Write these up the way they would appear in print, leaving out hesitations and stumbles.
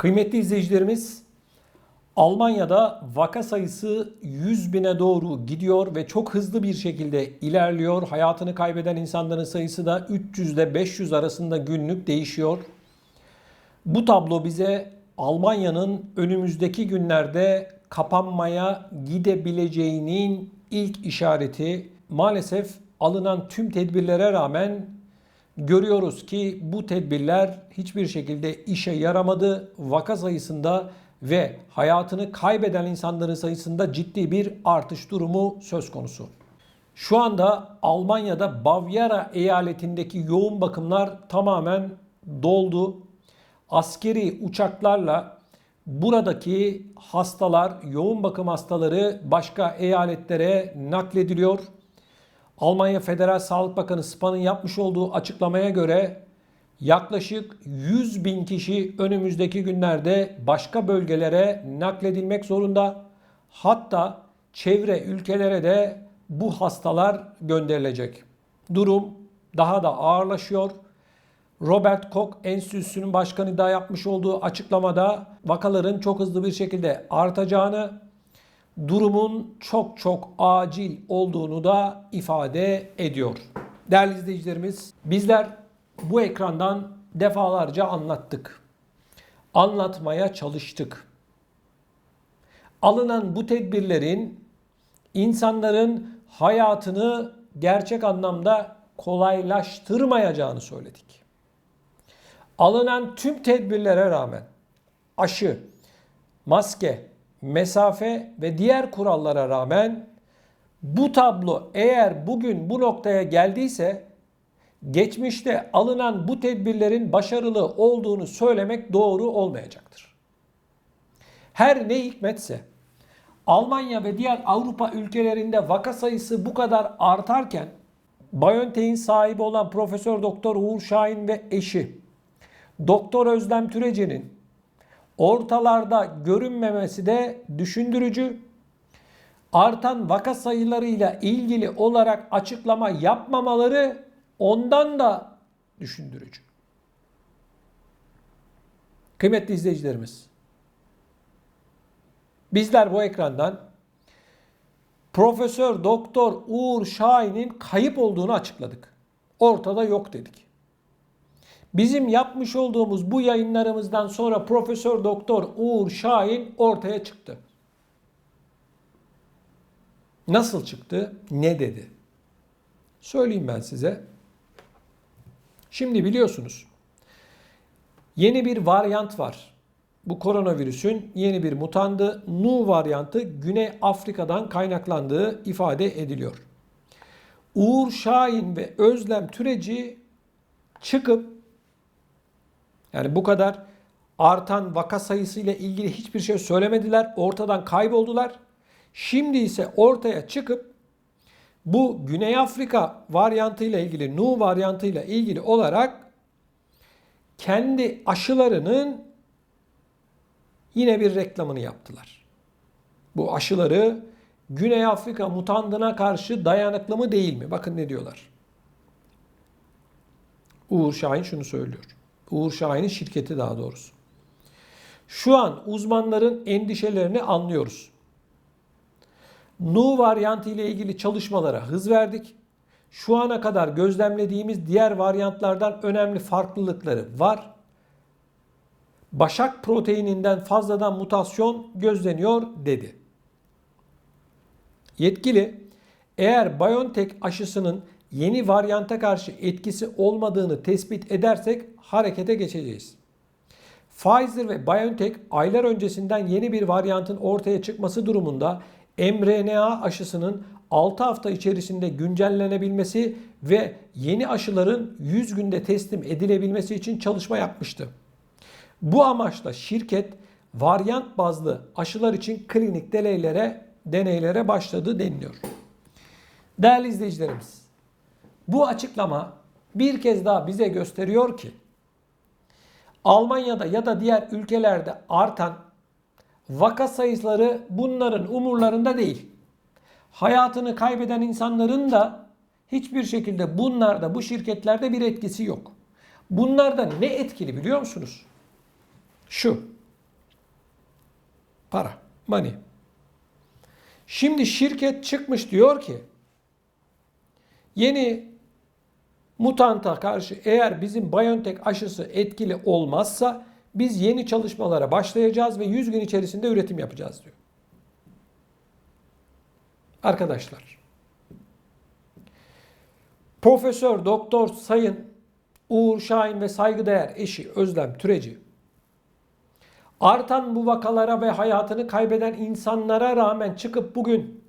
Kıymetli izleyicilerimiz, Almanya'da vaka sayısı 100 bine doğru gidiyor ve çok hızlı bir şekilde ilerliyor. Hayatını kaybeden insanların sayısı da 300 ile 500 arasında günlük değişiyor. Bu tablo bize Almanya'nın önümüzdeki günlerde kapanmaya gidebileceğinin ilk işareti. Maalesef alınan tüm tedbirlere rağmen görüyoruz ki bu tedbirler hiçbir şekilde işe yaramadı. Vaka sayısında ve hayatını kaybeden insanların sayısında ciddi bir artış durumu söz konusu. Şu anda Almanya'da Bavyera eyaletindeki yoğun bakımlar tamamen doldu. Askeri uçaklarla buradaki hastalar, yoğun bakım hastaları başka eyaletlere naklediliyor. Almanya Federal Sağlık Bakanı Spahn'ın yapmış olduğu açıklamaya göre yaklaşık 100 bin kişi önümüzdeki günlerde başka bölgelere nakledilmek zorunda. Hatta çevre ülkelere de bu hastalar gönderilecek. Durum daha da ağırlaşıyor. Robert Koch Enstitüsü'nün başkanı da yapmış olduğu açıklamada vakaların çok hızlı bir şekilde artacağını, durumun çok acil olduğunu da ifade ediyor. Değerli izleyicilerimiz, bizler bu ekrandan defalarca anlattık. Anlatmaya çalıştık. Alınan bu tedbirlerin insanların hayatını gerçek anlamda kolaylaştırmayacağını söyledik. Alınan tüm tedbirlere rağmen aşı, maske, mesafe ve diğer kurallara rağmen bu tablo eğer bugün bu noktaya geldiyse geçmişte alınan bu tedbirlerin başarılı olduğunu söylemek doğru olmayacaktır. Her ne hikmetse Almanya ve diğer Avrupa ülkelerinde vaka sayısı bu kadar artarken BioNTech'in sahibi olan Profesör Doktor Uğur Şahin ve eşi Doktor Özlem Türeci'nin ortalarda görünmemesi de düşündürücü. Artan vaka sayılarıyla ilgili olarak açıklama yapmamaları ondan da düşündürücü. Kıymetli izleyicilerimiz, bizler bu ekrandan Profesör Doktor Uğur Şahin'in kayıp olduğunu açıkladık. Ortada yok dedik. Bizim yapmış olduğumuz bu yayınlarımızdan sonra Profesör Doktor Uğur Şahin ortaya çıktı. Nasıl çıktı? Ne dedi? Söyleyeyim ben size. Şimdi biliyorsunuz yeni bir varyant var. Bu koronavirüsün yeni bir mutandı. Nu varyantı Güney Afrika'dan kaynaklandığı ifade ediliyor. Uğur Şahin ve Özlem Türeci çıkıp yani bu kadar artan vaka sayısıyla ilgili hiçbir şey söylemediler. Ortadan kayboldular. Şimdi ise ortaya çıkıp bu Güney Afrika varyantı ile ilgili, Nu varyantı ile ilgili olarak kendi aşılarının yine bir reklamını yaptılar. Bu aşıları Güney Afrika mutandına karşı dayanıklı mı değil mi? Bakın ne diyorlar. Uğur Şahin şunu söylüyor. Uğur Şahin'in şirketi daha doğrusu. Şu an uzmanların endişelerini anlıyoruz. Nu varyantı ile ilgili çalışmalara hız verdik. Şu ana kadar gözlemlediğimiz diğer varyantlardan önemli farklılıkları var. Başak proteininden fazladan mutasyon gözleniyor dedi. Yetkili, eğer BioNTech aşısının yeni varyanta karşı etkisi olmadığını tespit edersek harekete geçeceğiz. Pfizer ve BioNTech aylar öncesinden yeni bir varyantın ortaya çıkması durumunda mRNA aşısının 6 hafta içerisinde güncellenebilmesi ve yeni aşıların 100 günde teslim edilebilmesi için çalışma yapmıştı. Bu amaçla şirket varyant bazlı aşılar için klinik deneylere başladı deniliyor. Değerli izleyicilerimiz, bu açıklama bir kez daha bize gösteriyor ki Almanya'da ya da diğer ülkelerde artan vaka sayıları bunların umurlarında değil. Hayatını kaybeden insanların da hiçbir şekilde bunlarda, bu şirketlerde bir etkisi yok. Bunlarda ne etkili biliyor musunuz? Şu, Para. Money. Şimdi şirket çıkmış diyor ki yeni mutanta karşı eğer bizim BioNTech aşısı etkili olmazsa biz yeni çalışmalara başlayacağız ve 100 gün içerisinde üretim yapacağız diyor. Arkadaşlar, Profesör Doktor Sayın Uğur Şahin ve saygıdeğer eşi Özlem Türeci artan bu vakalara ve hayatını kaybeden insanlara rağmen çıkıp bugün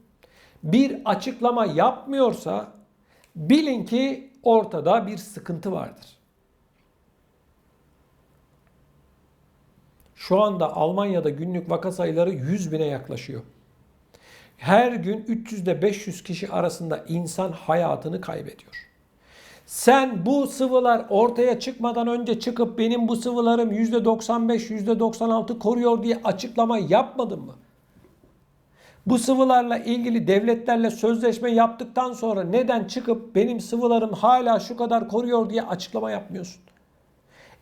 bir açıklama yapmıyorsa bilin ki ortada bir sıkıntı vardır. Şu anda Almanya'da günlük vaka sayıları 100 bine yaklaşıyor. Her gün 300 ile 500 kişi arasında insan hayatını kaybediyor. Sen bu sıvılar ortaya çıkmadan önce çıkıp benim bu sıvılarım %95, %96 koruyor diye açıklama yapmadın mı? Bu sıvılarla ilgili devletlerle sözleşme yaptıktan sonra neden çıkıp benim sıvılarım hala şu kadar koruyor diye açıklama yapmıyorsun?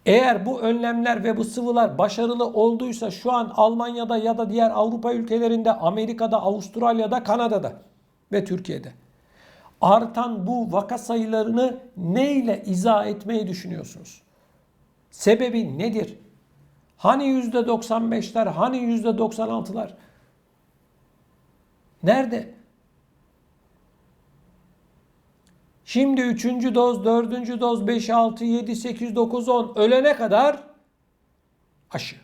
Eğer bu önlemler ve bu sıvılar başarılı olduysa şu an Almanya'da ya da diğer Avrupa ülkelerinde, Amerika'da, Avustralya'da, Kanada'da ve Türkiye'de artan bu vaka sayılarını neyle izah etmeyi düşünüyorsunuz? Sebebi nedir? Hani %95'ler, hani %96'lar? Nerede? Şimdi 3. doz, 4. doz, 5, 6, 7, 8, 9, 10 ölene kadar aşı.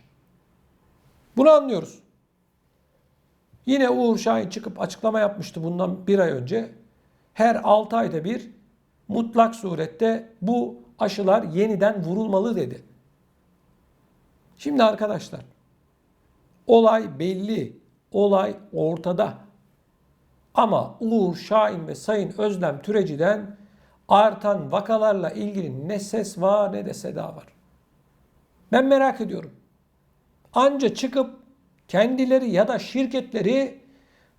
Bunu anlıyoruz. Yine Uğur Şahin çıkıp açıklama yapmıştı bundan bir ay önce. Her 6 ayda bir mutlak surette bu aşılar yeniden vurulmalı dedi. Şimdi arkadaşlar, olay belli, olay ortada. Ama Uğur Şahin ve Sayın Özlem Türeci'den artan vakalarla ilgili ne ses var ne de seda var. Ben merak ediyorum. Anca çıkıp kendileri ya da şirketleri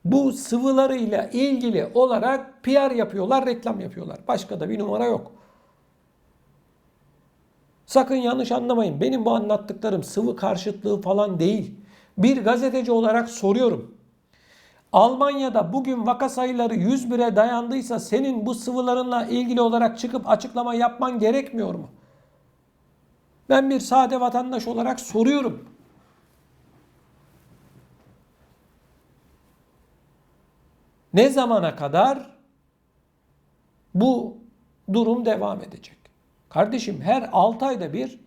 bu sıvılarıyla ilgili olarak PR yapıyorlar, reklam yapıyorlar. Başka da bir numara yok. Sakın yanlış anlamayın. Benim bu anlattıklarım sıvı karşıtlığı falan değil. Bir gazeteci olarak soruyorum. Almanya'da bugün vaka sayıları 101'e dayandıysa senin bu sıvılarınla ilgili olarak çıkıp açıklama yapman gerekmiyor mu? Ben bir sade vatandaş olarak soruyorum. Ne zamana kadar bu durum devam edecek? Kardeşim her 6 ayda bir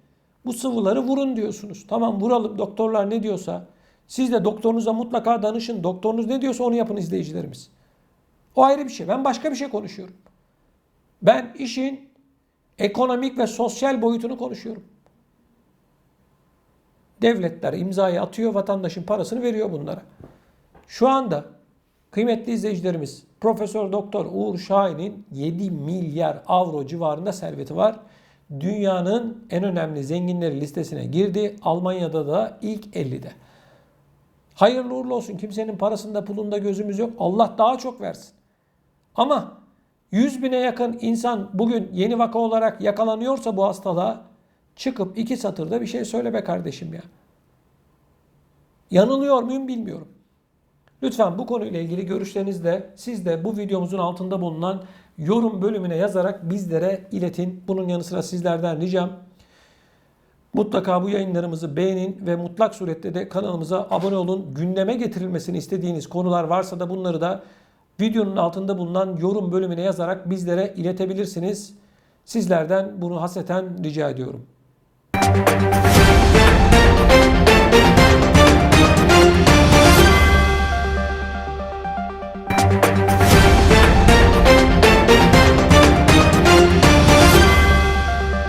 bu sıvıları vurun diyorsunuz. Tamam vuralım, doktorlar ne diyorsa. Siz de doktorunuza mutlaka danışın. Doktorunuz ne diyorsa onu yapın izleyicilerimiz. O ayrı bir şey. Ben başka bir şey konuşuyorum. Ben işin ekonomik ve sosyal boyutunu konuşuyorum. Devletler imzayı atıyor, vatandaşın parasını veriyor bunlara. Şu anda kıymetli izleyicilerimiz Profesör Doktor Uğur Şahin'in 7 milyar avro civarında serveti var. Dünyanın en önemli zenginleri listesine girdi. Almanya'da da ilk 50'de. Hayırlı uğurlu olsun. Kimsenin parasında pulunda gözümüz yok. Allah daha çok versin. Ama 100 bine yakın insan bugün yeni vaka olarak yakalanıyorsa bu hastalığa çıkıp 2 satırda bir şey söyle be kardeşim ya. Yanılıyor muyum bilmiyorum. Lütfen bu konuyla ilgili görüşlerinizle siz de bu videomuzun altında bulunan yorum bölümüne yazarak bizlere iletin. Bunun yanı sıra sizlerden ricam mutlaka bu yayınlarımızı beğenin ve mutlak surette de kanalımıza abone olun. Gündeme getirilmesini istediğiniz konular varsa da bunları da videonun altında bulunan yorum bölümüne yazarak bizlere iletebilirsiniz. Sizlerden bunu hasreten rica ediyorum.